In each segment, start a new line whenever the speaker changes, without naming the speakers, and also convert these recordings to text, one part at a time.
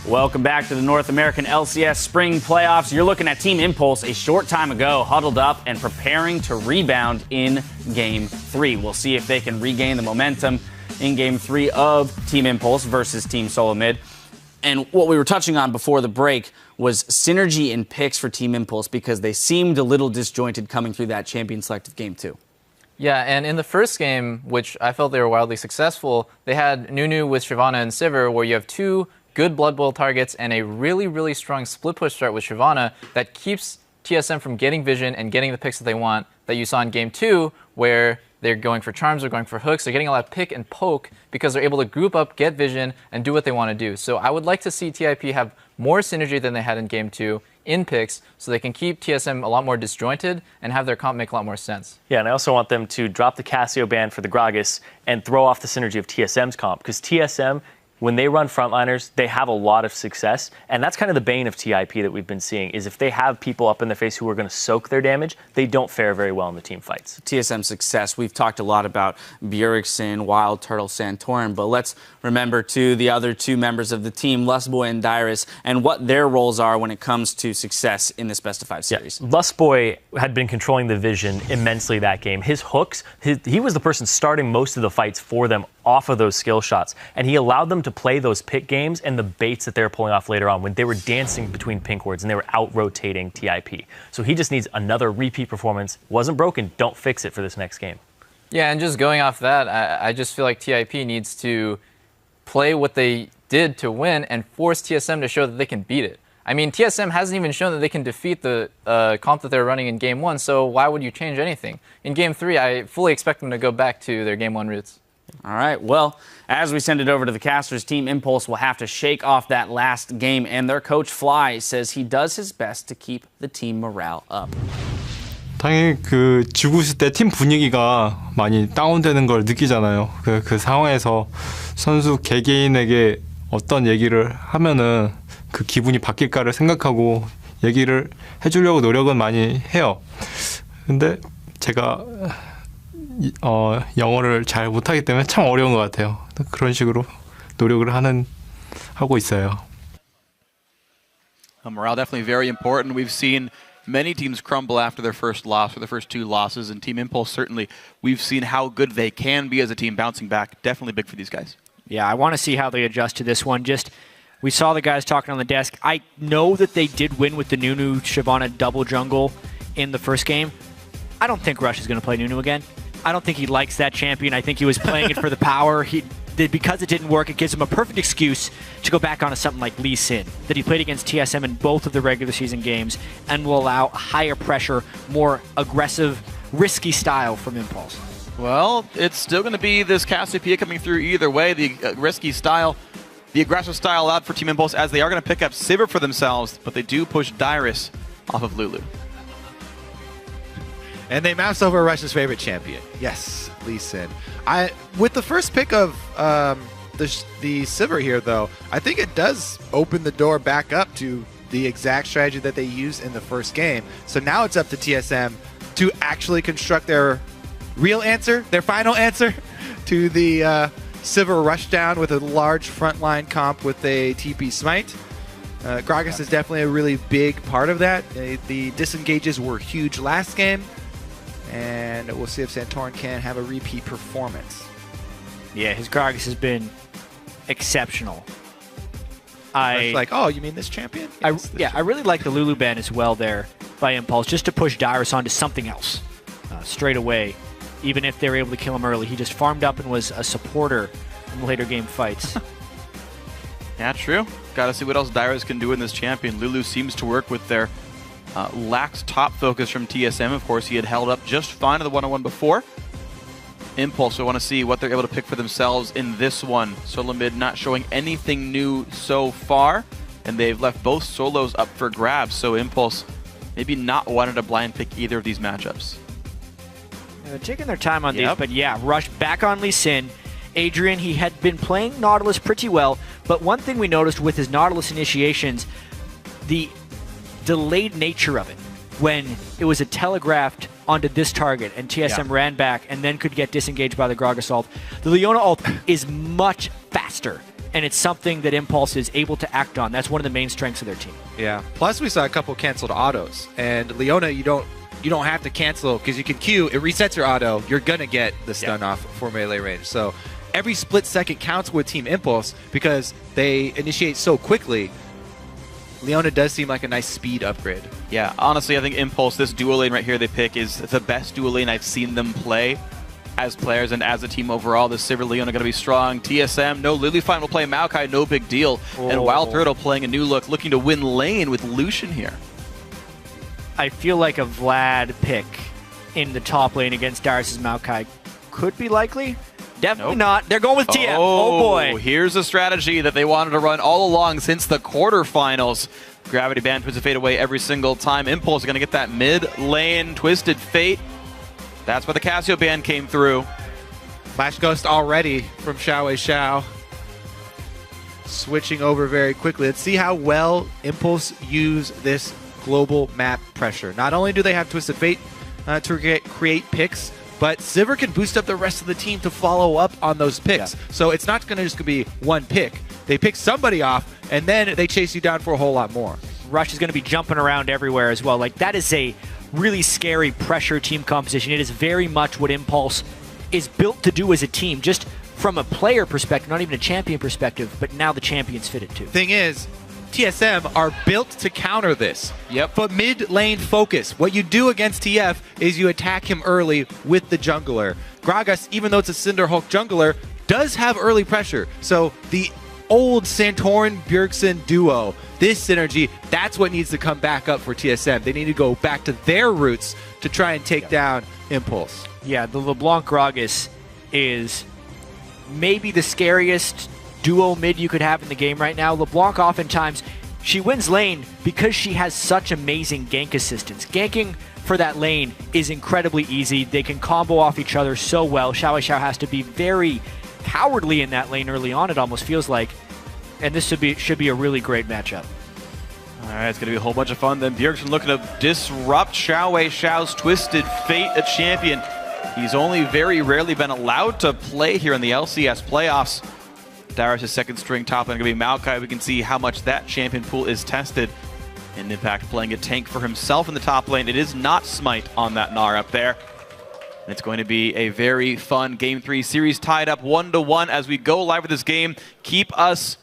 Welcome back to the North American LCS Spring Playoffs. You're looking at Team Impulse a short time ago, huddled up and preparing to rebound in Game 3. We'll see if they can regain the momentum in Game 3 of Team Impulse versus Team Solomid. And what we were touching on before the break was synergy in picks for Team Impulse because they seemed a little disjointed coming through that champion selective Game 2.
Yeah, and in the first game, which I felt they were wildly successful, they had Nunu with Shyvana and Sivir, where you have two good Blood Bowl targets and a really, really strong split push start with Shyvana that keeps TSM from getting vision and getting the picks that they want that you saw in Game 2, where they're going for charms, they're going for hooks, they're getting a lot of pick and poke because they're able to group up, get vision, and do what they want to do. So I would like to see TiP have more synergy than they had in Game 2 in picks so they can keep TSM a lot more disjointed and have their comp make a lot more sense.
Yeah, and I also want them to drop the Cassio ban for the Gragas and throw off the synergy of TSM's comp, because TSM, when they run frontliners, they have a lot of success. And that's kind of the bane of TiP that we've been seeing, is if they have people up in their face who are going to soak their damage, they don't fare very well in the team fights.
TSM success, we've talked a lot about Bjergsen, Wild Turtle, Santorin, but let's remember, too, the other two members of the team, Lustboy and Dyrus, and what their roles are when it comes to success in this best-of-5 series.
Yeah. Lustboy had been controlling the vision immensely that game. His hooks, he was the person starting most of the fights for them off of those skill shots, and he allowed them to play those pick games and the baits that they were pulling off later on when they were dancing between pink wards and they were out-rotating TiP. So he just needs another repeat performance. Wasn't broken, don't fix it for this next game.
Yeah, and just going off that, I just feel like TiP needs to play what they did to win and force TSM to show that they can beat it. I mean, TSM hasn't even shown that they can defeat the comp that they're running in Game 1, so why would you change anything? In Game 3, I fully expect them to go back to their Game 1 roots.
All right, well, as we send it over to the casters, Team Impulse will have to shake off that last game, and their coach Fly says he does his best to keep the team morale up.
당연히 그 지고 있을 때 팀 분위기가 많이 다운되는 걸 느끼잖아요. 그 상황에서 선수 개개인에게 어떤 얘기를 하면은 그 기분이 바뀔까를 생각하고 얘기를 해주려고 노력은 많이 해요. 근데 제가 영어를 잘 못하기 때문에 참 어려운 것 같아요. 그런 식으로 노력을 하고 있어요.
Morale definitely very important. We've seen many teams crumble after their first loss or their first two losses, and Team Impulse certainly, we've seen how good they can be as a team bouncing back. Definitely big for these guys.
Yeah, I want to see how they adjust to this one. We saw the guys talking on the desk. I know that they did win with the Nunu Shyvana double jungle in the first game. I don't think Rush is going to play Nunu again. I don't think he likes that champion. I think he was playing it for the power. Because it didn't work, it gives him a perfect excuse to go back onto something like Lee Sin, that he played against TSM in both of the regular season games and will allow higher pressure, more aggressive, risky style from Impulse.
Well, it's still going to be this Cassiopeia coming through either way. The risky style, the aggressive style out for Team Impulse, as they are going to pick up Sivir for themselves, but they do push Dyrus off of Lulu.
And they mouse over Rush's favorite champion. Yes, Lee Sin. With the first pick of the Sivir here, though, I think it does open the door back up to the exact strategy that they used in the first game. So now it's up to TSM to actually construct their real answer, their final answer to the Sivir rushdown with a large frontline comp with a TP Smite. Gragas is definitely a really big part of that. The disengages were huge last game. And we'll see if Santorin can have a repeat performance.
Yeah, his Gragas has been exceptional.
Like, oh, you mean this champion? Yes,
I really like the Lulu ban as well there by Impulse, just to push Dyrus onto something else straight away. Even if they were able to kill him early, he just farmed up and was a supporter in later game fights.
Yeah, true. Got to see what else Dyrus can do in this champion. Lulu seems to work with their lax top focus from TSM. Of course, he had held up just fine in the one-on-one before. Impulse, we want to see what they're able to pick for themselves in this one. Solo mid not showing anything new so far, and they've left both solos up for grabs, so Impulse maybe not wanted to blind pick either of these matchups.
They're taking their time on these, but yeah, Rush back on Lee Sin. Adrian, he had been playing Nautilus pretty well, but one thing we noticed with his Nautilus initiations, the delayed nature of it, when it was a telegraphed onto this target and TSM ran back and then could get disengaged by the Gragas ult. The Leona ult is much faster and it's something that Impulse is able to act on. That's one of the main strengths of their team.
Yeah. Plus, we saw a couple canceled autos, and Leona, you don't have to cancel because you can Q. It resets your auto. You're gonna get the stun off for melee range. So every split second counts with Team Impulse because they initiate so quickly. Leona does seem like a nice speed upgrade.
Yeah, honestly, I think Impulse, this duo lane right here they pick, is the best duo lane I've seen them play as players and as a team overall. The Sivir Leona going to be strong. TSM, no Lilyfine will play Maokai, no big deal. And Wild Turtle playing a new look, looking to win lane with Lucian here.
I feel like a Vlad pick in the top lane against Darius' Maokai could be likely. Definitely not. They're going with TF. Oh boy.
Here's a strategy that they wanted to run all along since the quarterfinals. Gravity Band Twisted Fate away every single time. Impulse is going to get that mid lane Twisted Fate. That's where the Casio Band came through.
Flash Ghost already from Xiao. Switching over very quickly. Let's see how well Impulse use this global map pressure. Not only do they have Twisted Fate to create picks, but Sivir can boost up the rest of the team to follow up on those picks. Yeah. So it's not going to just be one pick. They pick somebody off, and then they chase you down for a whole lot more.
Rush is going to be jumping around everywhere as well. Like, that is a really scary pressure team composition. It is very much what Impulse is built to do as a team, just from a player perspective, not even a champion perspective, but now the champions fit it too.
Thing is, TSM are built to counter this.
Yep.
But mid lane focus. What you do against TF is you attack him early with the jungler. Gragas, even though it's a Cinder Hulk jungler, does have early pressure. So the old Santorin-Bjergsen duo, this synergy, that's what needs to come back up for TSM. They need to go back to their roots to try and take down Impulse.
Yeah, the LeBlanc Gragas is maybe the scariest duo mid you could have in the game right now. LeBlanc oftentimes, she wins lane because she has such amazing gank assistance. Ganking for that lane is incredibly easy. They can combo off each other so well. Xiao has to be very cowardly in that lane early on, it almost feels like. And this should be a really great matchup.
All right, it's going to be a whole bunch of fun. Then Bjergsen looking to disrupt Xiao's Twisted Fate, a champion. He's only very rarely been allowed to play here in the LCS playoffs. Darius' second string top lane going to be Maokai. We can see how much that champion pool is tested. And Impact playing a tank for himself in the top lane. It is not Smite on that Gnar up there. And it's going to be a very fun Game 3 series tied up 1-1 as we go live with this game. Keep us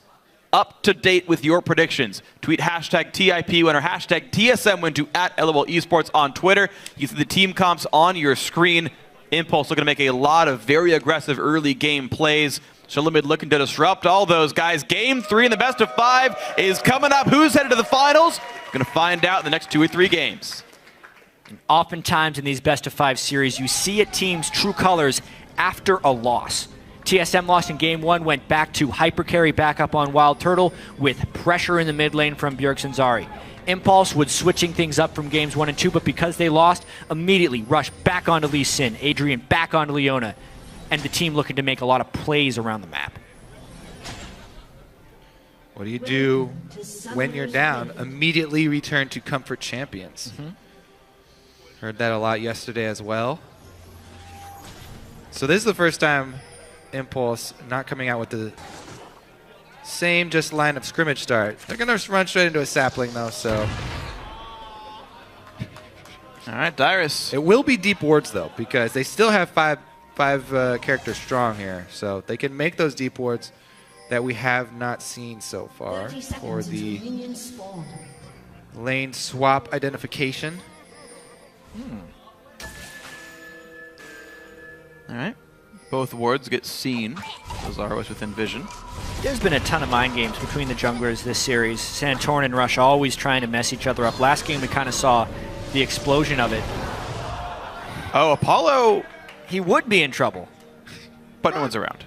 up to date with your predictions. Tweet hashtag TiP winner, hashtag TSM win to @LOL Esports on Twitter. You see the team comps on your screen. Impulse looking to make a lot of very aggressive early game plays. Shalimid looking to disrupt all those guys. Game 3 in the best of 5 is coming up. Who's headed to the finals? Going to find out in the next 2 or 3 games.
Oftentimes in these best of 5 series, you see a team's true colors after a loss. TSM lost in Game 1, went back to hyper carry back up on Wild Turtle with pressure in the mid lane from Bjergsen Zari. Impulse was switching things up from Games 1 and 2, but because they lost, immediately rushed back onto Lee Sin, Adrian back onto Leona, and the team looking to make a lot of plays around the map.
What do you do when you're down? Immediately return to Comfort Champions. Heard that a lot yesterday as well. So this is the first time Impulse not coming out with the same just line of scrimmage start. They're going to run straight into a sapling though, so.
All right, Dyrus.
It will be deep wards though, because they still have five characters strong here. So they can make those deep wards that we have not seen so far for the lane swap identification.
All right. Both wards get seen. Lazar was within vision.
There's been a ton of mind games between the junglers this series. Santorin and Rush always trying to mess each other up. Last game we kind of saw the explosion of it.
Oh, Apollo.
He would be in trouble.
But no one's around.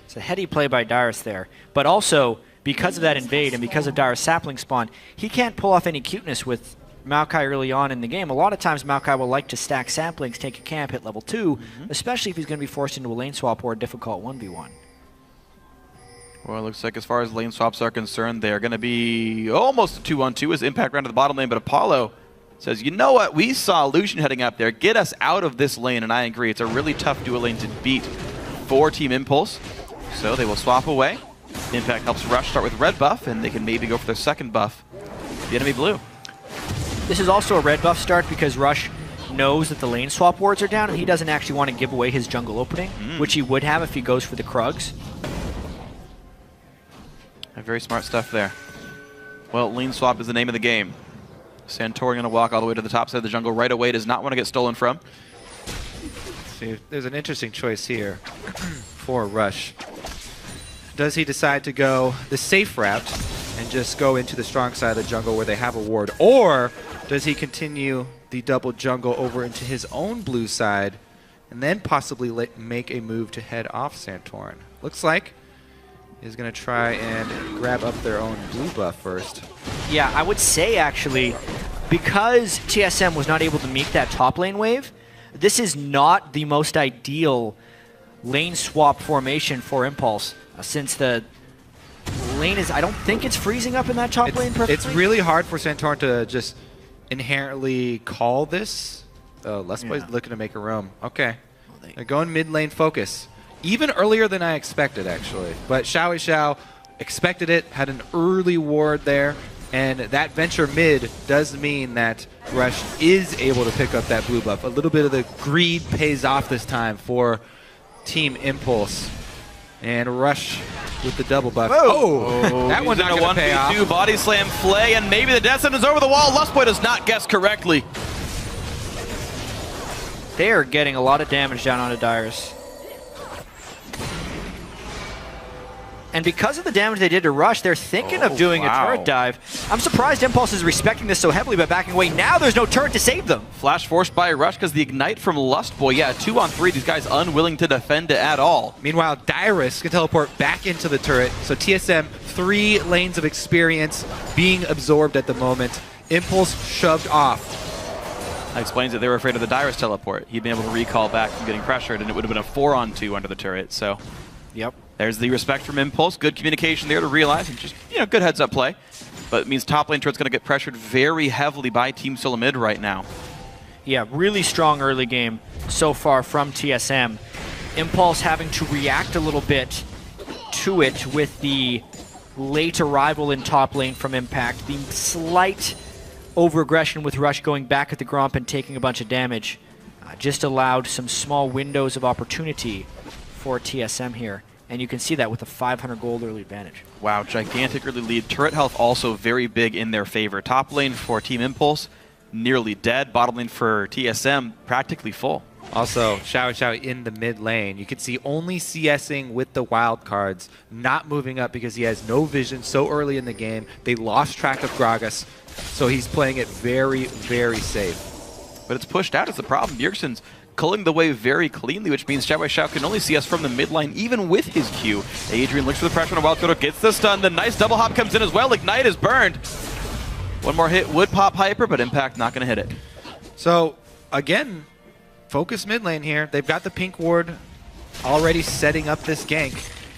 It's a heady play by Darius there. But also, because of that invade and because of Darius' sapling spawn, he can't pull off any cuteness with Maokai early on in the game. A lot of times Maokai will like to stack saplings, take a camp, hit level 2, especially if he's going to be forced into a lane swap or a difficult 1v1.
Well, it looks like as far as lane swaps are concerned, they are going to be almost a 2-on-2 as Impact ran to the bottom lane, but Apollo says, you know what, we saw Lucian heading up there. Get us out of this lane, and I agree. It's a really tough dual lane to beat for Team Impulse. So they will swap away. Impact helps Rush start with red buff, and they can maybe go for their second buff. The enemy blue.
This is also a red buff start because Rush knows that the lane swap wards are down, and he doesn't actually want to give away his jungle opening, which he would have if he goes for the Krugs.
Very smart stuff there. Well, lane swap is the name of the game. Santorin gonna walk all the way to the top side of the jungle right away. Does not want to get stolen from.
See, there's an interesting choice here for Rush. Does he decide to go the safe route and just go into the strong side of the jungle where they have a ward, or does he continue the double jungle over into his own blue side and then possibly make a move to head off Santorin? Looks like he's going to try and grab up their own blue buff first.
Yeah, I would say actually, because TSM was not able to meet that top lane wave, this is not the most ideal lane swap formation for Impulse, since the lane is, I don't think it's freezing up in that top lane perfectly.
It's really hard for Santorin to just inherently call this. Let's Play's looking to make a roam. Okay. They're going mid lane focus. Even earlier than I expected, actually. But Xiao expected it, had an early ward there, and that venture mid does mean that Rush is able to pick up that blue buff. A little bit of the greed pays off this time for Team Impulse. And Rush with the double buff. Oh, that one's not going to pay off.
Body slam Flay, and maybe the death sentence over the wall. Lustboy does not guess correctly.
They are getting a lot of damage down onto Dyrus. And because of the damage they did to Rush, they're thinking of doing a turret dive. I'm surprised Impulse is respecting this so heavily by backing away. Now there's no turret to save them.
Flash forced by Rush because the ignite from Lustboy. Yeah, 2-on-3. These guys unwilling to defend it at all.
Meanwhile, Dyrus can teleport back into the turret. So TSM, 3 lanes of experience being absorbed at the moment. Impulse shoved off.
That explains that they were afraid of the Dyrus teleport. He'd been able to recall back from getting pressured, and it would have been a 4-on-2 under the turret. So,
yep.
There's the respect from Impulse. Good communication there to realize, and just, good heads-up play. But it means top lane turret's going to get pressured very heavily by Team Solamid right now.
Yeah, really strong early game so far from TSM. Impulse having to react a little bit to it with the late arrival in top lane from Impact. The slight over-aggression with Rush going back at the Gromp and taking a bunch of damage just allowed some small windows of opportunity for TSM here. And you can see that with a 500 gold early advantage.
Wow, gigantic early lead. Turret health also very big in their favor. Top lane for Team Impulse, nearly dead. Bottom lane for TSM, practically full.
Also, Xiao in the mid lane. You can see only CSing with the wild cards, not moving up because he has no vision so early in the game. They lost track of Gragas, so he's playing it very, very safe.
But it's pushed out as the problem. Bjergsen's culling the wave very cleanly, which means Xiao can only see us from the mid lane, even with his Q. Adrian looks for the pressure on a wild card, gets the stun. The nice double hop comes in as well. Ignite is burned. One more hit would pop Hyper, but Impact not going to hit it.
So, again, focus mid lane here. They've got the pink ward already setting up this gank.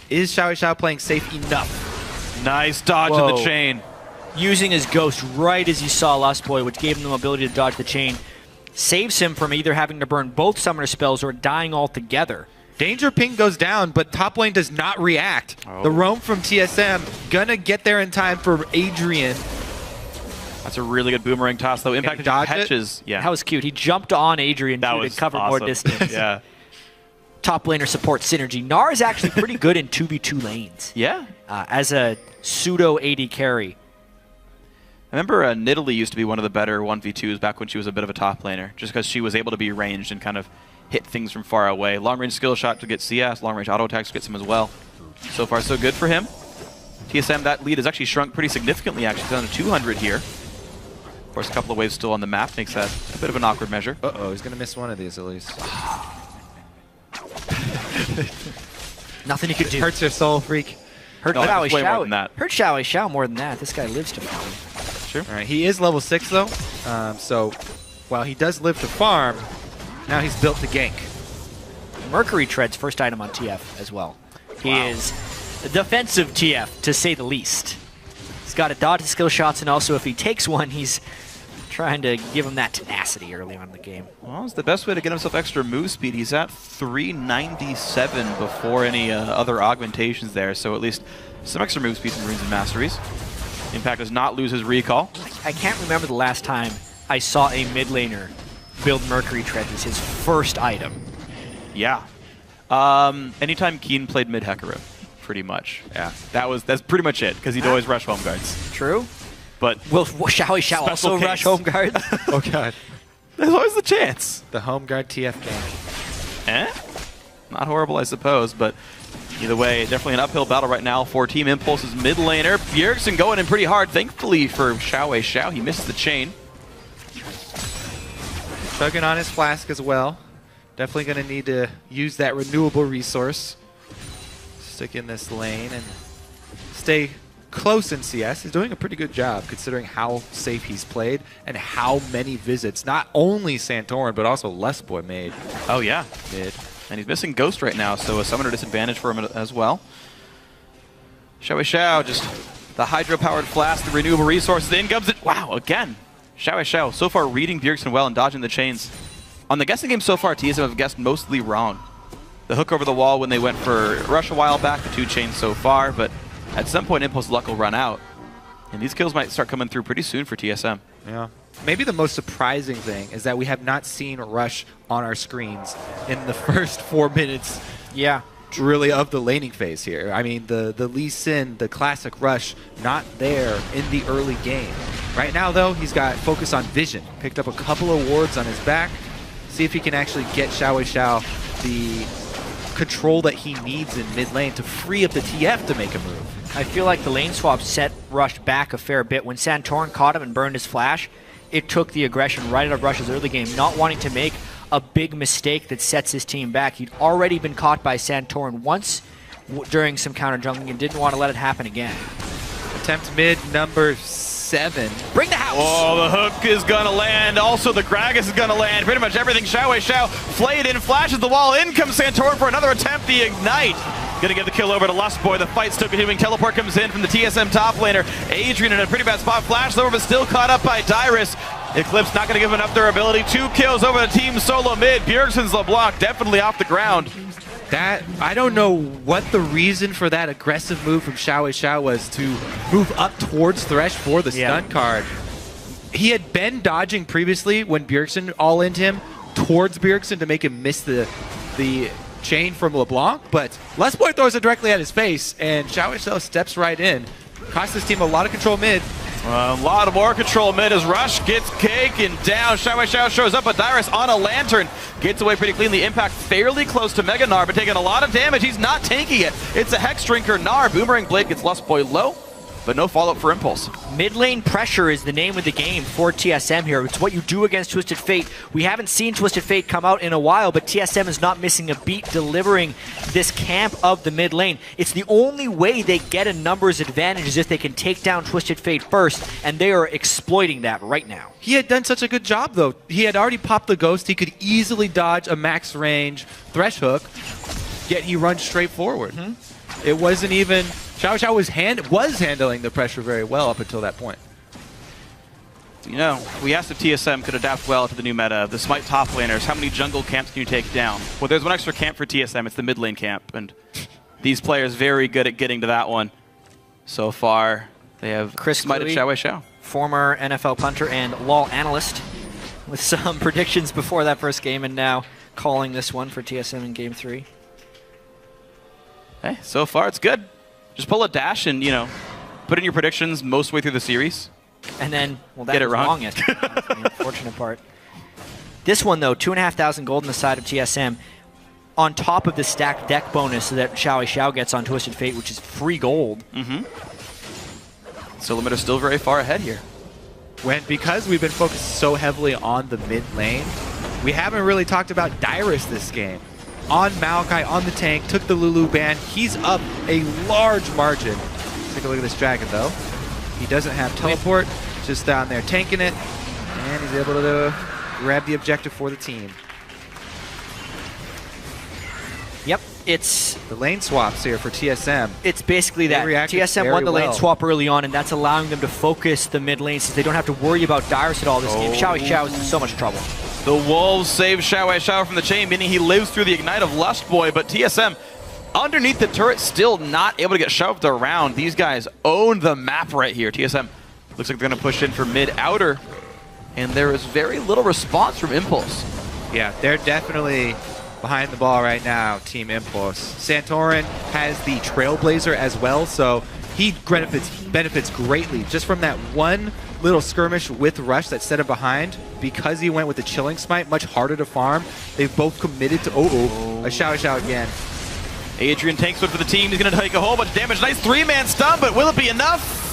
Is Xiao playing safe enough?
Nice dodge in the chain.
Using his ghost right as he saw Lustboy, which gave him the ability to dodge the chain. Saves him from either having to burn both summoner spells or dying altogether.
Danger ping goes down, but top lane does not react. The roam from TSM gonna get there in time for Adrian.
That's a really good boomerang toss, though. Impact catches. Yeah,
that was cute. He jumped on Adrian to cover more distance.
Yeah.
Top laner support synergy. Gnar is actually pretty good in 2v2 lanes.
Yeah.
As a pseudo AD carry.
I remember Nidalee used to be one of the better 1v2s back when she was a bit of a top laner, just because she was able to be ranged and kind of hit things from far away. Long-range skill shot to get CS, long-range auto attacks gets him as well. So far, so good for him. TSM, that lead has actually shrunk pretty significantly, actually, down to 200 here. Of course, a couple of waves still on the map makes that a bit of an awkward measure.
Uh-oh, he's going to miss one of these at least.
Nothing he could do.
Hurts your soul, freak.
Hurt Xiao more than that. This guy lives to farm.
Sure.
All right, he is level 6 though, so while he does live to farm, now he's built to gank.
Mercury Tread's first item on TF as well. He is a defensive TF, to say the least. He's got a dodge skill shots, and also if he takes one, he's trying to give him that tenacity early on in the game.
Well, it's the best way to get himself extra move speed. He's at 397 before any other augmentations there, so at least some extra move speed from Runes and Masteries. Impact does not lose his recall.
I can't remember the last time I saw a mid laner build Mercury Treads as his first item.
Yeah. Anytime Keen played mid Hecarim, pretty much.
Yeah.
That's pretty much it, because he'd always rush home guards.
True.
But
Will Xiao also rush home guards?
Oh god.
there's always the chance.
The home guard TF game.
Not horrible, I suppose, but either way, definitely an uphill battle right now for Team Impulse's mid laner. Bjergsen going in pretty hard, thankfully for Xiao. He misses the chain.
Chugging on his flask as well. Definitely going to need to use that renewable resource. Stick in this lane and stay close in CS. He's doing a pretty good job considering how safe he's played and how many visits, not only Santorin, but also Lustboy made.
Oh yeah, did. And he's missing Ghost right now, so a summoner disadvantage for him as well. Xiao, just the hydro-powered flask, the renewable resources, in comes it. Wow, again. Xiao, so far reading Bjergsen well and dodging the chains. On the guessing game so far, TSM have guessed mostly wrong. The hook over the wall when they went for Rush a while back, the 2 chains so far, but at some point Impulse luck will run out. And these kills might start coming through pretty soon for TSM.
Yeah. Maybe the most surprising thing is that we have not seen Rush on our screens in the first 4 minutes.
Yeah.
Really of the laning phase here. I mean, the Lee Sin, the classic Rush, not there in the early game. Right now, though, he's got focus on vision. Picked up a couple of wards on his back. See if he can actually get Xiao the control that he needs in mid lane to free up the TF to make a move.
I feel like the lane swap set Rush back a fair bit. When Santorin caught him and burned his flash, it took the aggression right out of Rush's early game, not wanting to make a big mistake that sets his team back. He'd already been caught by Santorin once during some counter jungling and didn't want to let it happen again.
Attempt mid number 7.
Bring the house!
Oh, the hook is gonna land. Also, the Gragas is gonna land. Pretty much everything. Xiao flayed in, flashes the wall. In comes Santorin for another attempt. The ignite. Gonna get the kill over to Lustboy. The fight still continuing. Teleport comes in from the TSM top laner. Adrian in a pretty bad spot. Flashed over, but still caught up by Dyrus. Eclipse not gonna give him enough durability. 2 kills over the team solo mid. Bjergsen's LeBlanc definitely off the ground.
That, I don't know what the reason for that aggressive move from Xiao was to move up towards Thresh for the stun card. He had been dodging previously when Bjergsen all-in'd him towards Bjergsen to make him miss the chain from LeBlanc, but Lustboy throws it directly at his face, and Xiao steps right in. Costs his team a lot of control mid.
A lot of more control mid as Rush gets taken down. Xiao shows up, but Dyrus on a lantern gets away pretty cleanly. Impact fairly close to Mega Gnar, but taking a lot of damage. He's not tanking it. It's a Hex Drinker Gnar. Boomerang Blade gets Lustboy low, but no follow-up for Impulse.
Mid lane pressure is the name of the game for TSM here. It's what you do against Twisted Fate. We haven't seen Twisted Fate come out in a while, but TSM is not missing a beat delivering this camp of the mid lane. It's the only way they get a numbers advantage is if they can take down Twisted Fate first, and they are exploiting that right now.
He had done such a good job, though. He had already popped the Ghost. He could easily dodge a max range Thresh hook, yet he runs straight forward. It wasn't even... Xiao was handling the pressure very well up until that point.
You know, we asked if TSM could adapt well to the new meta of the Smite top laners. How many jungle camps can you take down? Well, there's one extra camp for TSM. It's the mid lane camp, and these players very good at getting to that one. So far, they have smited Xiao.
Former NFL punter and LoL analyst with some predictions before that first game, and now calling this one for TSM in Game 3.
Hey, so far it's good. Just pull a dash and, you know, put in your predictions most way through the series.
And then, well, that
get it
was
wrong.
That's the unfortunate part. This one, though, 2,500 gold on the side of TSM, on top of the stacked deck bonus that Xiao gets on Twisted Fate, which is free gold.
So Limiter's still very far ahead here.
Because we've been focused so heavily on the mid lane, we haven't really talked about Dyrus this game. On Maokai, on the tank, took the Lulu ban. He's up a large margin. Take a look at this dragon, though. He doesn't have teleport, just down there tanking it, and he's able to grab the objective for the team.
Yep, It's
The lane swaps here for TSM.
It's basically
They
that.
reacted
TSM won the
very
lane
well.
swap early on, and that's allowing them to focus the mid lane since they don't have to worry about Dyrus at all this game. Xiao is in so much trouble.
The Wolves save Xiao from the chain, meaning he lives through the Ignite of Lust Boy, but TSM underneath the turret still not able to get shoved around. These guys own the map right here. TSM looks like they're going to push in for mid-outer, and there is very little response from Impulse.
Yeah, they're definitely behind the ball right now, Team Impulse. Santorin has the Trailblazer as well, so he benefits greatly just from that one little skirmish with Rush that set him behind. Because he went with the Chilling Smite, much harder to farm. They've both committed to a Xiao again.
Adrian takes one for the team. He's going to take a whole bunch of damage. Nice three-man stun, but will it be enough?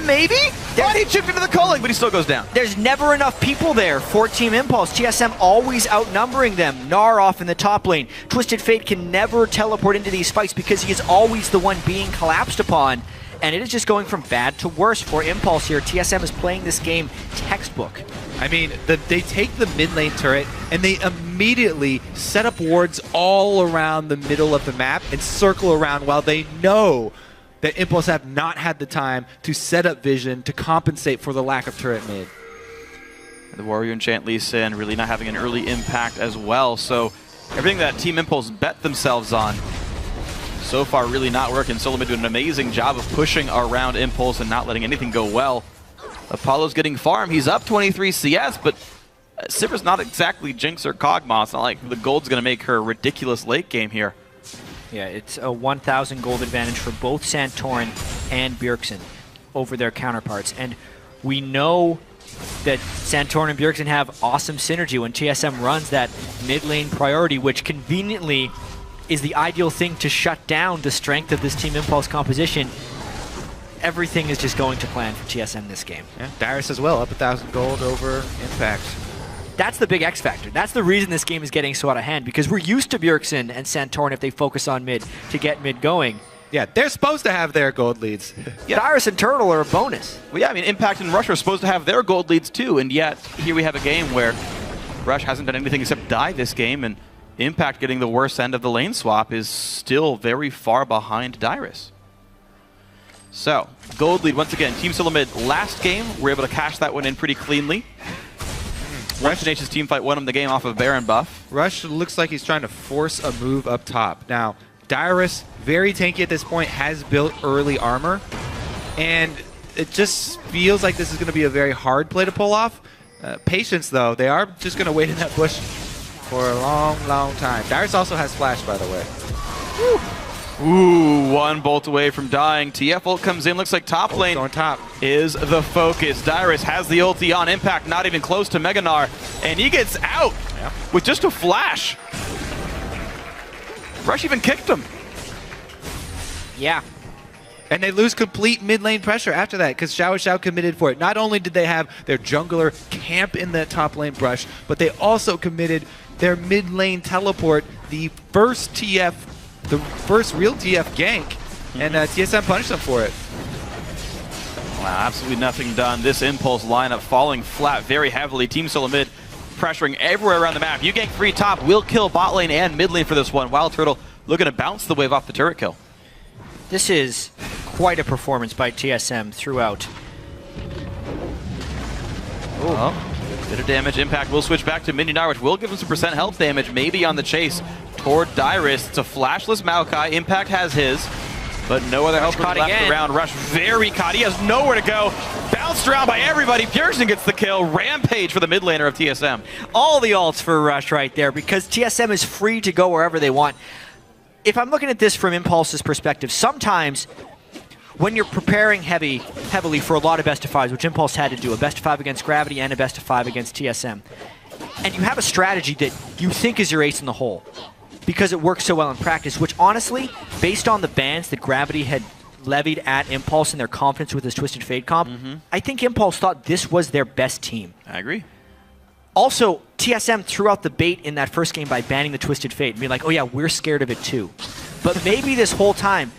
Maybe? But he chipped into the culling, but he still goes down.
There's never enough people there for Team Impulse. TSM always outnumbering them. Gnar off in the top lane. Twisted Fate can never teleport into these fights because he is always the one being collapsed upon. And it is just going from bad to worse for Impulse here. TSM is playing this game textbook.
I mean, they take the mid lane turret and they immediately set up wards all around the middle of the map and circle around while they know that Impulse have not had the time to set up vision to compensate for the lack of turret mid.
The Warrior Enchant Lee Sin really not having an early impact as well, so everything that Team Impulse bet themselves on so far really not working. Solomid doing an amazing job of pushing around Impulse and not letting anything go well. Apollo's getting farm. He's up 23 CS, but Sivir's not exactly Jinx or Kog'Maw. It's not like the gold's going to make her a ridiculous late game here.
Yeah, it's a 1,000 gold advantage for both Santorin and Bjergsen over their counterparts. And we know that Santorin and Bjergsen have awesome synergy when TSM runs that mid lane priority, which conveniently is the ideal thing to shut down the strength of this Team Impulse composition. Everything is just going to plan for TSM this game.
Yeah, Dyrus as well, up 1,000 gold over Impact.
That's the big X factor. That's the reason this game is getting so out of hand, because we're used to Bjergsen and Santorin if they focus on mid to get mid going.
Yeah, they're supposed to have their gold leads.
Yeah.
Dyrus and Turtle are a bonus.
Well, yeah, I mean, Impact and Rush are supposed to have their gold leads too, and yet here we have a game where Rush hasn't done anything except die this game, and Impact getting the worst end of the lane swap is still very far behind Dyrus. So, gold lead once again. Team Solomid last game, we're able to cash that one in pretty cleanly. Rush Tenacious Teamfight won him the game off of Baron buff.
Rush looks like he's trying to force a move up top. Now, Dyrus, very tanky at this point, has built early armor, and it just feels like this is going to be a very hard play to pull off. Patience, though. They are just going to wait in that bush for a long time. Dyrus also has flash, by the way.
Woo. Ooh, one bolt away from dying. TF ult comes in. Looks like top lane
going top
is the focus. Dyrus has the ulti on Impact, not even close to Mega Gnar, and he gets out with just a flash. Rush even kicked him.
Yeah.
And they lose complete mid lane pressure after that because Xiao committed for it. Not only did they have their jungler camp in that top lane brush, but they also committed their mid lane teleport, the first TF, the first real TF gank, and TSM punished them for it.
Wow, absolutely nothing done. This Impulse lineup falling flat very heavily. Team Solomid pressuring everywhere around the map. You gank free top will kill bot lane and mid lane for this one. Wild Turtle looking to bounce the wave off the turret kill.
This is quite a performance by TSM throughout.
Bit of damage. Impact will switch back to Mininar, which will give him some percent health damage, maybe on the chase toward Dyrus. It's a flashless Maokai. Impact has his, but no other help left around. Rush very caught. He has nowhere to go. Bounced around by everybody. Bjergsen gets the kill. Rampage for the mid laner of TSM.
All the ults for Rush right there because TSM is free to go wherever they want. If I'm looking at this from Impulse's perspective, sometimes when you're preparing heavily for a lot of best of fives, which Impulse had to do, a best of 5 against Gravity and a best of 5 against TSM, and you have a strategy that you think is your ace in the hole because it works so well in practice, which honestly, based on the bans that Gravity had levied at Impulse and their confidence with his Twisted Fate comp, I think Impulse thought this was their best team.
I agree.
Also, TSM threw out the bait in that first game by banning the Twisted Fate and being like, oh yeah, we're scared of it too. But maybe this whole time,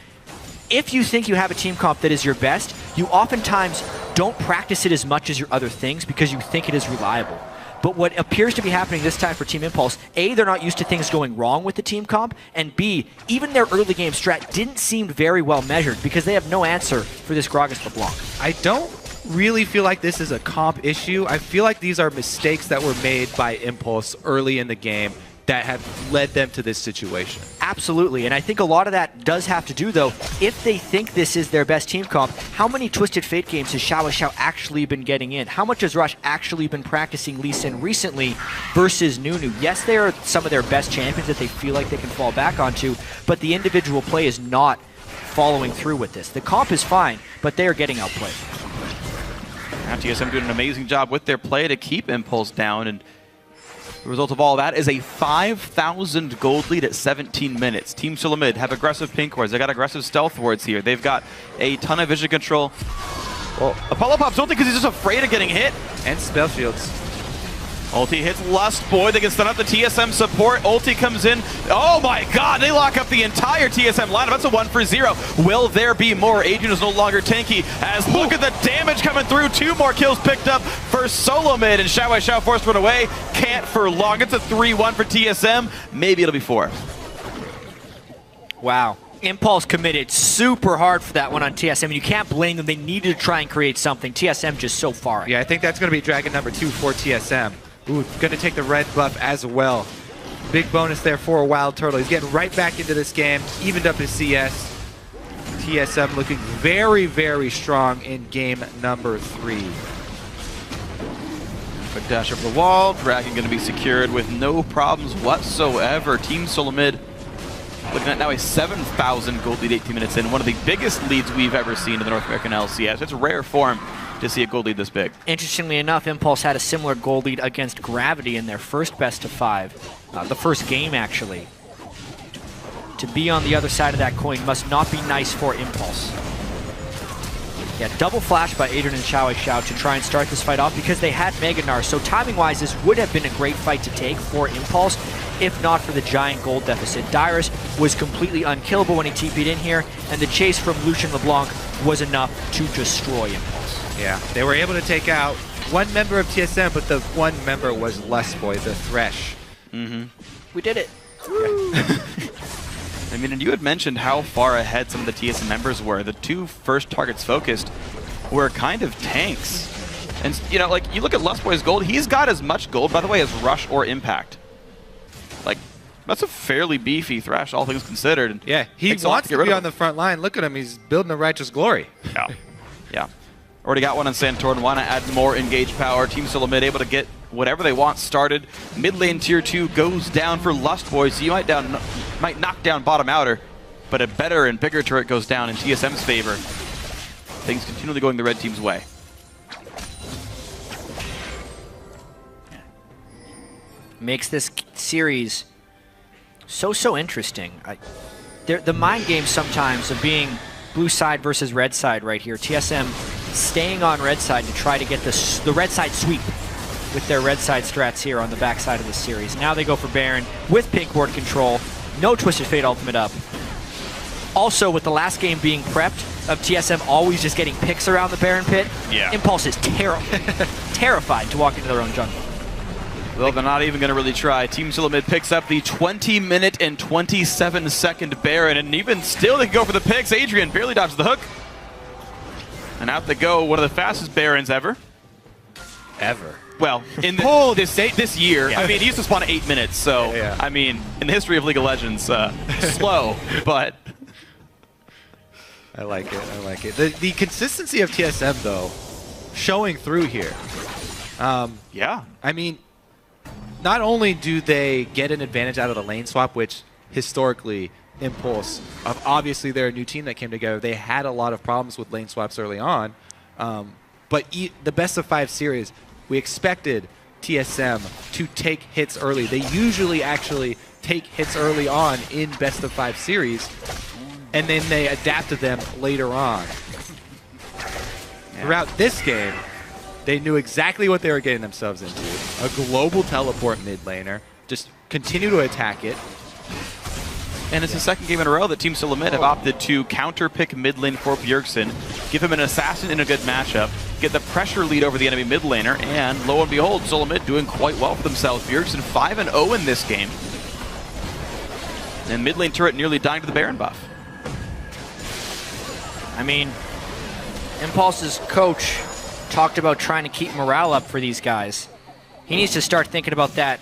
if you think you have a team comp that is your best, you oftentimes don't practice it as much as your other things because you think it is reliable. But what appears to be happening this time for Team Impulse, A, they're not used to things going wrong with the team comp, and B, even their early game strat didn't seem very well measured because they have no answer for this Gragas LeBlanc.
I don't really feel like this is a comp issue. I feel like these are mistakes that were made by Impulse early in the game that have led them to this situation.
Absolutely, and I think a lot of that does have to do, though, if they think this is their best team comp, how many Twisted Fate games has Xiao actually been getting in? How much has Rush actually been practicing Lee Sin recently versus Nunu? Yes, they are some of their best champions that they feel like they can fall back onto, but the individual play is not following through with this. The comp is fine, but they are getting outplayed.
Now TSM doing an amazing job with their play to keep Impulse down, and the result of all that is a 5,000 gold lead at 17 minutes. Team Sulamid have aggressive pink wards. They got aggressive stealth wards here. They've got a ton of vision control. Well, Apollo pops ulti because he's just afraid of getting hit.
And spell shields.
Ulti hits Lust Boy. They can stun up the TSM support. Ulti comes in. Oh my god, they lock up the entire TSM lineup. That's a 1 for 0. Will there be more? Adrian is no longer tanky. As look at the damage coming through. 2 more kills picked up for Solo Mid. And Xiao forced one away. Can't for long. It's a 3-1 for TSM. Maybe it'll be 4.
Wow. Impulse committed super hard for that one on TSM, and you can't blame them. They needed to try and create something. TSM just so far.
Yeah, I think that's going to be Dragon number 2 for TSM. Ooh, going to take the red buff as well. Big bonus there for a Wild Turtle. He's getting right back into this game, evened up his CS. TSM looking very, very strong in game number 3.
Quick dash over the wall. Dragon going to be secured with no problems whatsoever. Team Sulamid looking at now a 7,000 gold lead 18 minutes in. One of the biggest leads we've ever seen in the North American LCS. It's a rare form to see a gold lead this big.
Interestingly enough, Impulse had a similar gold lead against Gravity in their first best of 5. The first game, actually. To be on the other side of that coin must not be nice for Impulse. Yeah, double flash by Adrian and Xiao to try and start this fight off because they had Mega Gnar. So timing-wise, this would have been a great fight to take for Impulse if not for the giant gold deficit. Dyrus was completely unkillable when he TP'd in here, and the chase from Lucian LeBlanc was enough to destroy Impulse.
Yeah, they were able to take out one member of TSM, but the one member was Lust Boy, the Thresh.
We did it.
Yeah. I mean, and you had mentioned how far ahead some of the TSM members were. The 2 first targets focused were kind of tanks. And, you know, like, you look at Lust Boy's gold, he's got as much gold, by the way, as Rush or Impact. Like, that's a fairly beefy Thresh, all things considered. And
yeah, he wants to be on the front line. Look at him, he's building a Righteous Glory.
Yeah. Yeah. Already got one on Santorin. Want to add more engaged power. Team Sulamid able to get whatever they want started. Mid lane tier 2 goes down for Lust Boy, so you might knock down bottom outer, but a better and bigger turret goes down in TSM's favor. Things continually going the red team's way.
Makes this series so interesting. The mind game sometimes of being blue side versus red side right here. TSM staying on red side to try to get the red side sweep with their red side strats here on the back side of the series. Now they go for Baron with pink ward control. No Twisted Fate ultimate up. Also, with the last game being prepped of TSM always just getting picks around the Baron pit,
yeah.
Impulse is terrified to walk into their own jungle.
Well, they're not even going to really try. Team Sulamid picks up the 20-minute and 27-second Baron, and even still they can go for the picks. Adrian barely dodges the hook. And out they go, one of the fastest Barons ever. Well, in this year, yeah. I mean, he used to spawn 8 minutes, so, yeah. I mean, in the history of League of Legends, slow, but...
I like it, I like it. The consistency of TSM, though, showing through here.
Yeah.
I mean, not only do they get an advantage out of the lane swap, which historically Impulse, obviously they're a new team that came together. They had a lot of problems with lane swaps early on, but the best of 5 series, we expected TSM to take hits early. They usually actually take hits early on in best of 5 series, and then they adapt to them later on. Yeah. Throughout this game, they knew exactly what they were getting themselves into. A global teleport mid laner. Just continue to attack it.
And it's the second game in a row that Team Sulamid have opted to counter-pick mid lane for Bjergsen, give him an assassin in a good matchup, get the pressure lead over the enemy mid laner, and lo and behold, solo mid doing quite well for themselves. Bjergsen 5-0 in this game. And mid lane turret nearly dying to the Baron buff.
I mean, Impulse's coach talked about trying to keep morale up for these guys. He needs to start thinking about that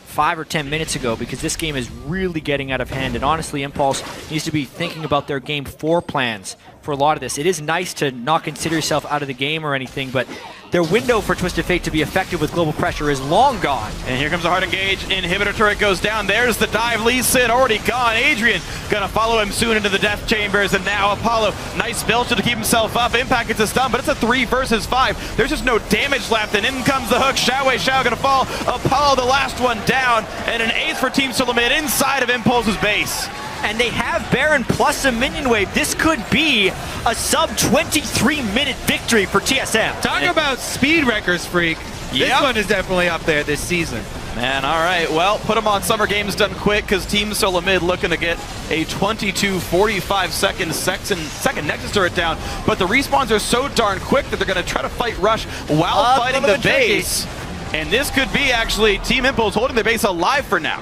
5 or 10 minutes ago, because this game is really getting out of hand. And honestly, Impulse needs to be thinking about their Game 4 plans for a lot of this. It is nice to not consider yourself out of the game or anything, but their window for Twisted Fate to be effective with global pressure is long gone.
And here comes a hard engage. Inhibitor turret goes down. There's the dive. Lee Sin already gone. Adrian gonna follow him soon into the death chambers. And now Apollo, nice spell to keep himself up. Impact gets a stun, but it's a 3 versus 5. There's just no damage left. And in comes the hook. Xiao gonna fall. Apollo, the last one down. And an ace for Team Solo Mid inside of Impulse's base.
And they have Baron plus a minion wave. This could be a sub-23-minute victory for TSM.
Talk about speed records, Freak. This one is definitely up there this season.
Man, all right. Well, put them on Summer Games done quick, because Team Solo Mid looking to get a 22-45 second Nexus turret down. But the respawns are so darn quick that they're going to try to fight Rush while fighting the base. And this could be actually Team Impulse holding their base alive for now.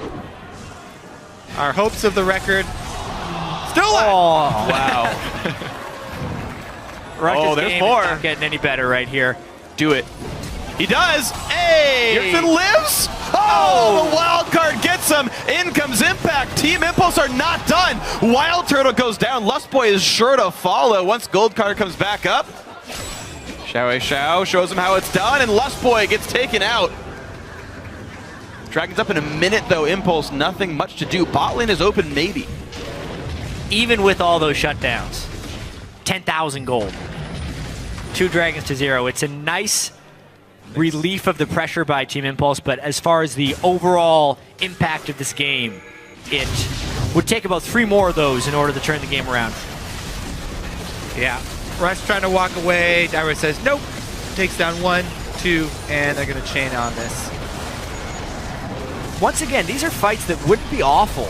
Our hopes of the record still alive.
Oh,
Wow.
Rush's
there's
game
more.
is not getting any better right here.
Do it. He does. Hey! Bjergsen lives. Oh, the wild card gets him. In comes Impact. Team Impulse are not done. Wild Turtle goes down. Lustboy is sure to follow once Gold Card comes back up. Xiao shows him how it's done, and Lustboy gets taken out. Dragon's up in a minute, though. Impulse, nothing much to do. Bot lane is open, maybe.
Even with all those shutdowns, 10,000 gold. 2 Dragons to 0. It's a nice relief of the pressure by Team Impulse, but as far as the overall impact of this game, it would take about 3 more of those in order to turn the game around.
Yeah. Rush trying to walk away. Daiwa says nope. Takes down 1, 2, and they're going to chain on this.
Once again, these are fights that wouldn't be awful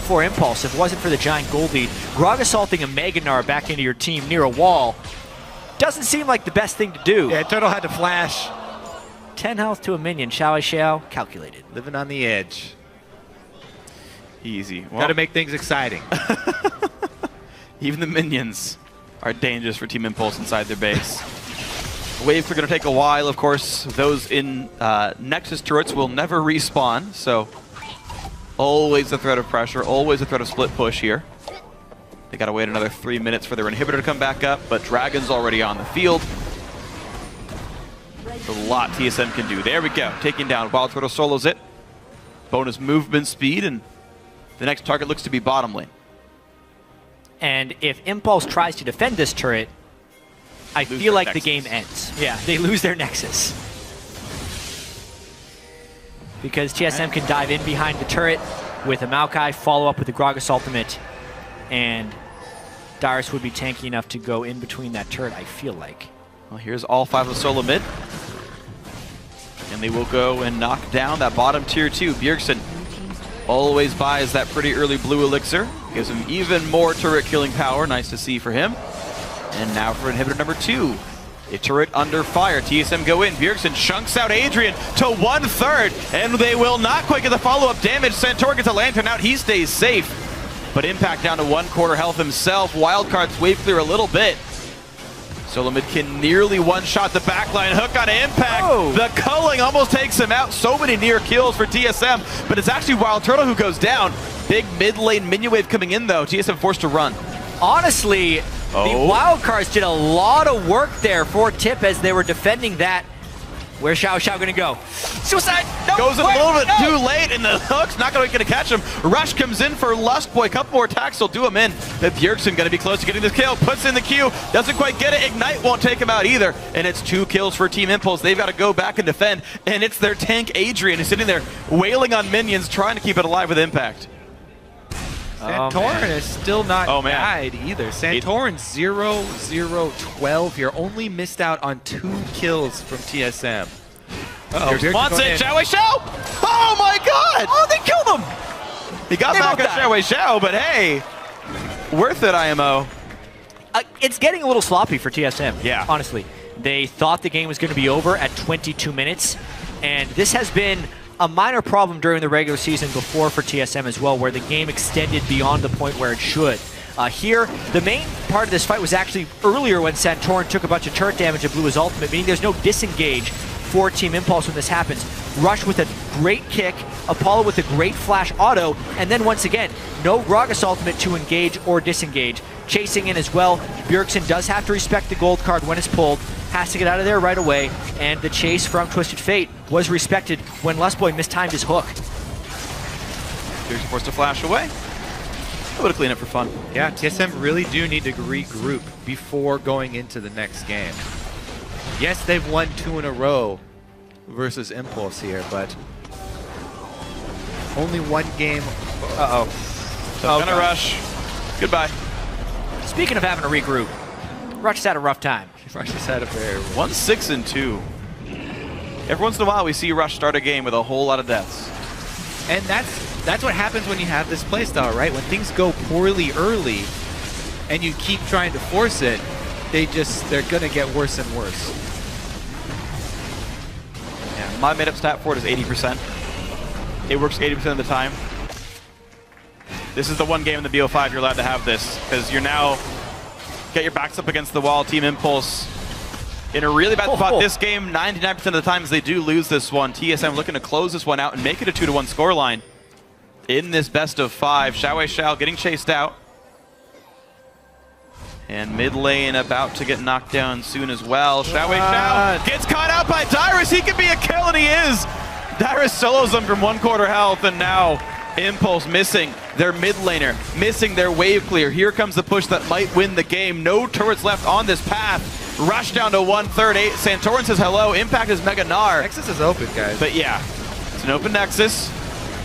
for Impulse if it wasn't for the giant gold lead. Grog assaulting a Mega Gnar back into your team near a wall doesn't seem like the best thing to do.
Yeah, Turtle had to flash.
10 health to a minion. Xiao, calculated.
Living on the edge.
Easy.
Got to make things exciting.
Even the minions are dangerous for Team Impulse inside their base. Waves are going to take a while, of course. Those in Nexus turrets will never respawn, so always a threat of pressure, always a threat of split push here. They got to wait another 3 minutes for their inhibitor to come back up, but Dragon's already on the field. There's a lot TSM can do. There we go, taking down Wild Turtle, solos it. Bonus movement speed, and the next target looks to be bottom lane.
And if Impulse tries to defend this turret, I feel like the game ends. Yeah, they lose their Nexus. Because TSM can dive in behind the turret with a Maokai, follow up with the Gragas ultimate, and Darius would be tanky enough to go in between that turret, I feel like.
Well, here's all 5 of Solo Mid. And they will go and knock down that bottom tier 2. Bjergsen always buys that pretty early blue elixir. Gives him even more turret killing power. Nice to see for him. And now for inhibitor number 2. A turret under fire. TSM go in. Bjergsen chunks out Adrian to 1/3. And they will not quite get the follow-up damage. Santor gets a lantern out. He stays safe. But Impact down to 1/4 health himself. Wildcard's wave clear a little bit. Solo Mid can nearly one-shot the backline. Hook on Impact. Oh. The culling almost takes him out. So many near kills for TSM. But it's actually Wild Turtle who goes down. Big mid lane minion wave coming in, though. TSM forced to run.
Honestly, the wildcards did a lot of work there for TiP as they were defending that. Where's Xiao gonna go? Suicide! No,
goes a little bit too late, and the hook's not gonna catch him. Rush comes in for Lustboy. A couple more attacks will do him in. But Bjergsen gonna be close to getting this kill. Puts in the Q. Doesn't quite get it. Ignite won't take him out either. And it's 2 kills for Team Impulse. They've got to go back and defend. And it's their tank Adrian who's sitting there wailing on minions, trying to keep it alive with Impact.
Santorin is still not died either. Santorin 0-0-12 here. Only missed out on 2 kills from TSM.
Wants it, Xiao! Oh my god!
Oh, they killed him!
He got back on Xiao, but hey, worth it, IMO.
It's getting a little sloppy for TSM,
yeah.
honestly. They thought the game was going to be over at 22 minutes, and this has been a minor problem during the regular season before for TSM as well, where the game extended beyond the point where it should. Here, the main part of this fight was actually earlier when Santorin took a bunch of turret damage and blew his ultimate, meaning there's no disengage for Team Impulse when this happens. Rush with a great kick, Apollo with a great flash auto, and then once again, no Gragas ultimate to engage or disengage. Chasing in as well, Bjergsen does have to respect the gold card when it's pulled, has to get out of there right away, and the chase from Twisted Fate was respected when Lustboy mistimed his hook.
Bjergsen forced to flash away. A bit of cleanup for fun.
Yeah, TSM really do need to regroup before going into the next game. Yes, they've won 2 in a row versus Impulse here, but only 1 game.
Uh-oh. So gonna rush. Goodbye.
Speaking of having to regroup, Rush has had a rough time.
Rush has had a very
1-6-2. Every once in a while, we see Rush start a game with a whole lot of deaths.
And that's what happens when you have this playstyle, right? When things go poorly early and you keep trying to force it, they're gonna get worse and worse.
Yeah, my made-up stat for it is 80%. It works 80% of the time. This is the one game in the BO5 you're allowed to have this, because you're now get your backs up against the wall. Team Impulse in a really bad spot. This game, 99% of the times they do lose this one. TSM looking to close this one out and make it a 2-1 scoreline in this best of 5. Xiao getting chased out. And mid lane about to get knocked down soon as well. Xiao gets caught out by Dyrus. He could be a kill, and he is. Dyrus solos them from 1/4 health, and now Impulse missing their mid laner, missing their wave clear. Here comes the push that might win the game. No turrets left on this path. Rush down to 1/3. Santorin says hello. Impact is Mega Gnar.
Nexus is open, guys.
But yeah, it's an open Nexus.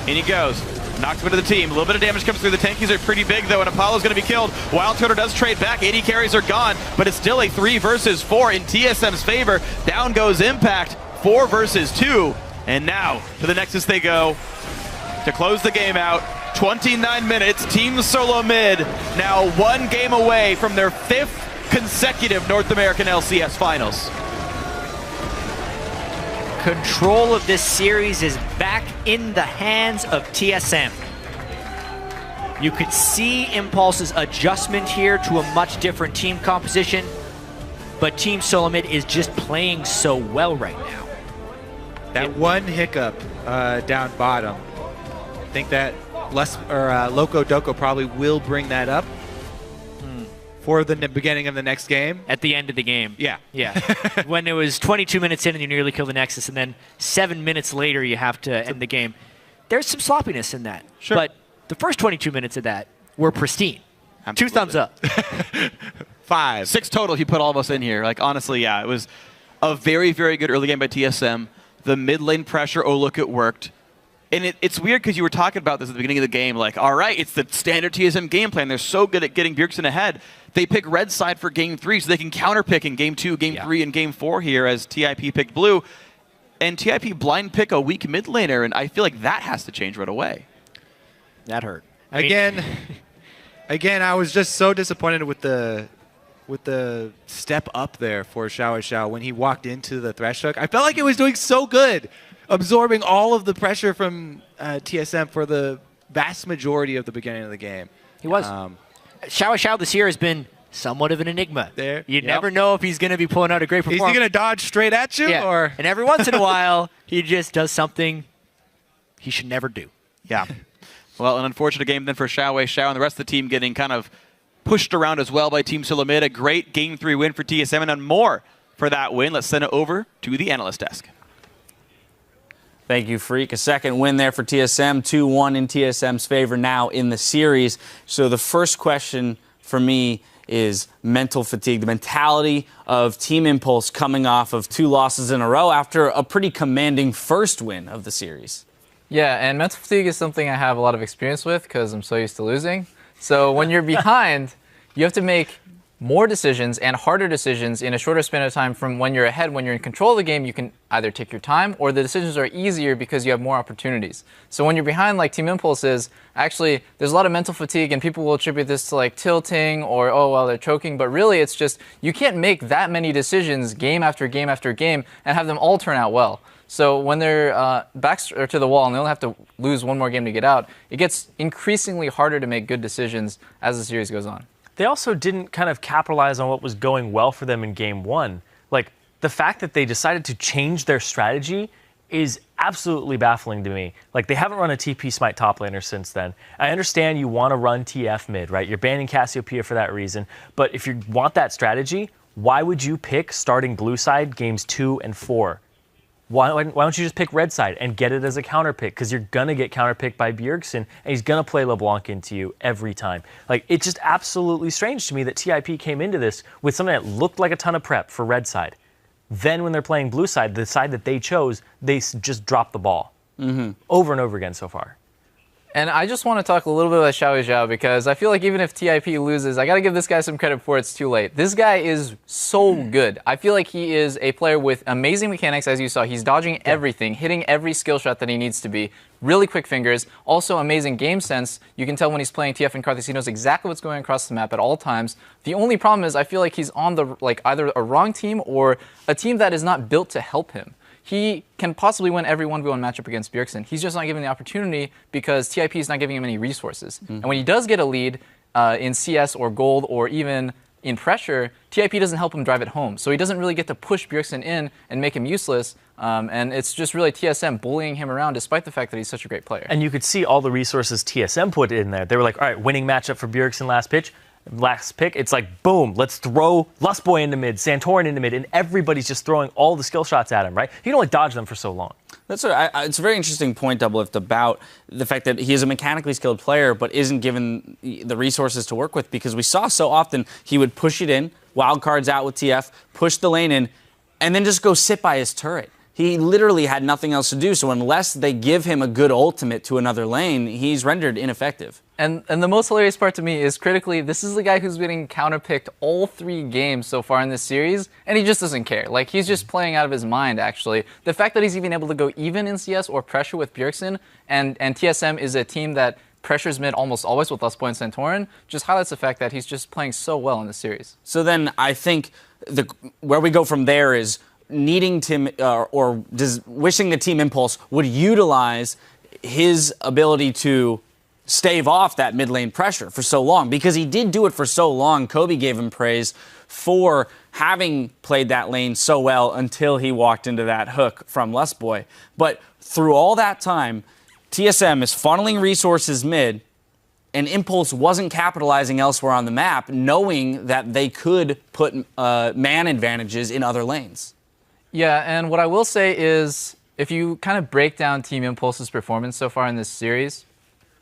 In he goes. Knocks him into the team. A little bit of damage comes through. The tankies are pretty big, though, and Apollo's going to be killed. Wild Turtle does trade back. 80 carries are gone, but it's still a 3 versus 4 in TSM's favor. Down goes Impact. 4 versus 2. And now to the Nexus they go to close the game out. 29 minutes. Team Solo Mid now 1 game away from their 5th consecutive North American LCS Finals.
Control of this series is back in the hands of TSM. You could see Impulse's adjustment here to a much different team composition, but Team Solomid is just playing so well right now.
That one hiccup down bottom, I think that Loco Doco probably will bring that up for the beginning of the next game.
At the end of the game.
Yeah.
Yeah. When it was 22 minutes in and you nearly kill the Nexus, and then 7 minutes later you have to end the game. There's some sloppiness in that.
Sure.
But the first 22 minutes of that were pristine.
Absolutely.
2 thumbs up.
5.
6 total if you put all of us in here. Like, honestly, yeah, it was a very, very good early game by TSM. The mid lane pressure, oh, look, it worked. And it's weird because you were talking about this at the beginning of the game, like, all right, it's the standard TSM game plan. They're so good at getting Bjergsen ahead. They pick red side for game 3 so they can counterpick in game 2, game 3, and game 4 here as TiP picked blue. And TiP blind pick a weak mid laner, and I feel like that has to change right away.
That hurt.
Again, I was just so disappointed with the step up there for Xiao when he walked into the Thresh hook. I felt like it was doing so good, absorbing all of the pressure from TSM for the vast majority of the beginning of the game.
He was. Xiao this year has been somewhat of an enigma. You never know if he's going to be pulling out a great performance.
Is he going to dodge straight at you?
Yeah.
Or?
And every once in a while, he just does something he should never do.
Yeah. Well, an unfortunate game then for Xiao and the rest of the team getting kind of pushed around as well by Team Solomid. A great Game 3 win for TSM, and more for that win. Let's send it over to the analyst desk.
Thank you, Freak. A second win there for TSM, 2-1 in TSM's favor now in the series. So the first question for me is mental fatigue, the mentality of Team Impulse coming off of 2 losses in a row after a pretty commanding first win of the series.
Yeah, and mental fatigue is something I have a lot of experience with because I'm so used to losing. So when you're behind, you have to make more decisions and harder decisions in a shorter span of time from when you're ahead. When you're in control of the game, you can either take your time, or the decisions are easier because you have more opportunities. So when you're behind, like Team Impulse is, actually, there's a lot of mental fatigue, and people will attribute this to like tilting or, oh, well, they're choking. But really, it's just you can't make that many decisions game after game after game and have them all turn out well. So when they're backs to the wall and they only have to lose one more game to get out, it gets increasingly harder to make good decisions as the series goes on.
They also didn't kind of capitalize on what was going well for them in game one. Like, the fact that they decided to change their strategy is absolutely baffling to me. Like, they haven't run a TP Smite top laner since then. I understand you want to run TF mid, right? You're banning Cassiopeia for that reason. But if you want that strategy, why would you pick starting blue side games 2 and 4? Why don't you just pick red side and get it as a counter pick? Because you're going to get counter picked by Bjergsen, and he's going to play LeBlanc into you every time. Like, it's just absolutely strange to me that TiP came into this with something that looked like a ton of prep for red side. Then when they're playing blue side, the side that they chose, they just dropped the ball. Over and over again so far.
And I just want to talk a little bit about Xiao Zhao, because I feel like even if TiP loses, I got to give this guy some credit before it's too late. This guy is so good. I feel like he is a player with amazing mechanics, as you saw. He's dodging everything, hitting every skill shot that he needs to be. Really quick fingers. Also amazing game sense. You can tell when he's playing TF and Karthus, he knows exactly what's going across the map at all times. The only problem is I feel like he's on the either a wrong team or a team that is not built to help him. He can possibly win every 1v1 matchup against Bjergsen. He's just not given the opportunity because TiP is not giving him any resources. And when he does get a lead in CS or gold or even in pressure, TiP doesn't help him drive it home. So he doesn't really get to push Bjergsen in and make him useless. And it's just really TSM bullying him around despite the fact that he's such a great player.
And you could see all the resources TSM put in there. They were like, all right, winning matchup for Bjergsen last pick, it's like, boom, let's throw Lustboy into mid, Santorin into mid, and everybody's just throwing all the skill shots at him, right? You can only dodge them for so long.
It's a very interesting point, Doublelift, about the fact that he is a mechanically skilled player but isn't given the resources to work with, because we saw so often he would push it in, wild cards out with TF, push the lane in, and then just go sit by his turret. He literally had nothing else to do, so unless they give him a good ultimate to another lane, he's rendered ineffective.
And the most hilarious part to me is, critically, this is the guy who's getting counterpicked all 3 games so far in this series, and he just doesn't care. Like, he's just playing out of his mind, actually. The fact that he's even able to go even in CS or pressure with Bjergsen, and TSM is a team that pressures mid almost always with Lustboy and Santorin, just highlights the fact that he's just playing so well in this series.
So then I think where we go from there is needing to, wishing the Team Impulse would utilize his ability to stave off that mid lane pressure for so long, because he did do it for so long. Kobe gave him praise for having played that lane so well until he walked into that hook from Lustboy. But through all that time, TSM is funneling resources mid, and Impulse wasn't capitalizing elsewhere on the map, knowing that they could put man advantages in other lanes.
Yeah, and what I will say is, if you kind of break down Team Impulse's performance so far in this series,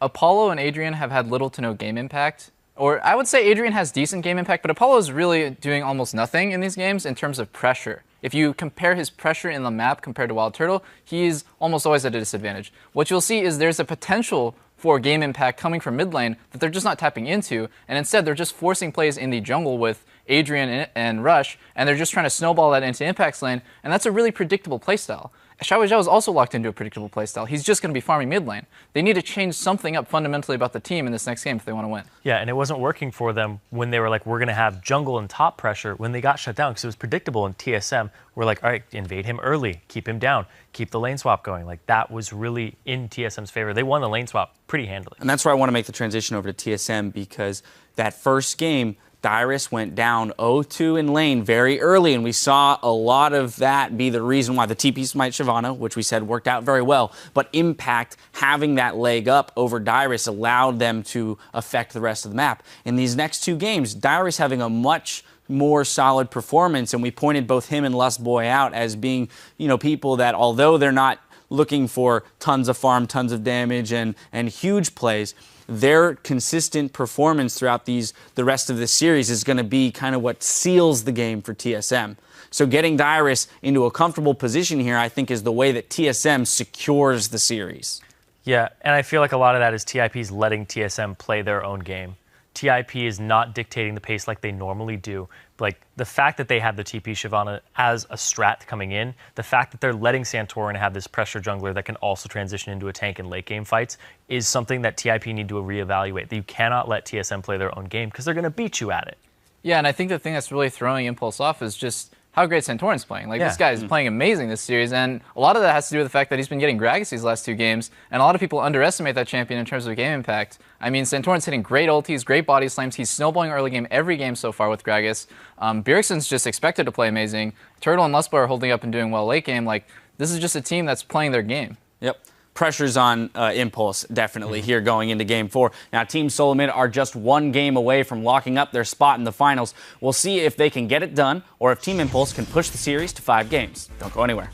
Apollo and Adrian have had little to no game impact. Or I would say Adrian has decent game impact, but Apollo is really doing almost nothing in these games in terms of pressure. If you compare his pressure in the map compared to Wild Turtle, he's almost always at a disadvantage. What you'll see is there's a potential for game impact coming from mid lane that they're just not tapping into, and instead they're just forcing plays in the jungle with Adrian and Rush, and they're just trying to snowball that into Impact's lane, and that's a really predictable playstyle. Xiao Zhao is also locked into a predictable playstyle. He's just going to be farming mid lane. They need to change something up fundamentally about the team in this next game if they want to win.
Yeah, and it wasn't working for them when they were like, we're going to have jungle and top pressure when they got shut down, because it was predictable. And TSM were like, all right, invade him early, keep him down, keep the lane swap going. Like, that was really in TSM's favor. They won the lane swap pretty handily.
And that's where I want to make the transition over to TSM, because that first game, Dyrus went down 0-2 in lane very early, and we saw a lot of that be the reason why the TP Smite Shyvana, which we said worked out very well, but Impact having that leg up over Dyrus allowed them to affect the rest of the map. In these next 2 games, Dyrus having a much more solid performance, and we pointed both him and Lustboy out as being, people that, although they're not looking for tons of farm, tons of damage, and huge plays, their consistent performance throughout the rest of the series is going to be kind of what seals the game for TSM. So getting Dyrus into a comfortable position here, I think, is the way that TSM secures the series.
Yeah, and I feel like a lot of that is TiP's letting TSM play their own game. TiP is not dictating the pace like they normally do. Like, the fact that they have the TP Shyvana as a strat coming in, the fact that they're letting Santorin have this pressure jungler that can also transition into a tank in late game fights is something that TiP need to reevaluate. You cannot let TSM play their own game because they're going to beat you at it.
Yeah, and I think the thing that's really throwing Impulse off is just how great Santorin's playing. Like, this guy is playing amazing this series, and a lot of that has to do with the fact that he's been getting Gragas these last 2 games, and a lot of people underestimate that champion in terms of game impact. I mean, Santorin's hitting great ultis, great body slams. He's snowballing early game every game so far with Gragas. Bjergsen's just expected to play amazing. Turtle and Lustbar are holding up and doing well late game. Like, this is just a team that's playing their game.
Yep. Pressure's on Impulse, definitely, here going into Game 4. Now, Team Solo Mid are just 1 game away from locking up their spot in the finals. We'll see if they can get it done, or if Team Impulse can push the series to 5 games. Don't go anywhere.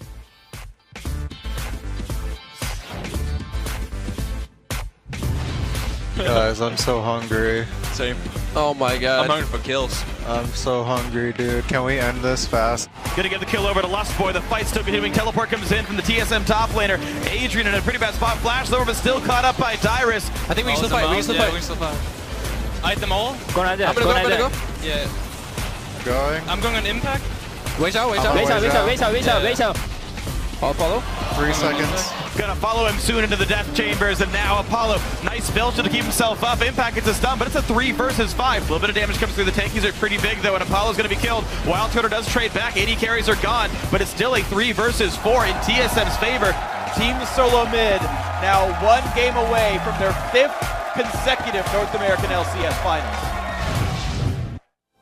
Guys, I'm so hungry.
Same.
Oh my god.
I'm hungry for kills.
I'm so hungry, dude. Can we end this fast?
Gonna get the kill over to Lustboy. The fight's still continuing. Teleport comes in from the TSM top laner. Adrian in a pretty bad spot. Flash over, but still caught up by Dyrus.
I think we can still fight. We can still fight.
We can still fight. Item them all?
Go right there.
I'm gonna go.
Yeah.
Going.
I'm going on Impact.
Wait out. Apollo.
3 seconds.
Gonna follow him soon into the death chambers, and now Apollo, nice filter to keep himself up. Impact gets a stun, but it's a 3 versus 5. A little bit of damage comes through. The tankies are pretty big though, and Apollo's gonna be killed. Wild Turtle does trade back. 80 carries are gone, but it's still a 3 versus 4 in TSM's favor. Team Solo Mid now 1 game away from their 5th consecutive North American LCS Finals.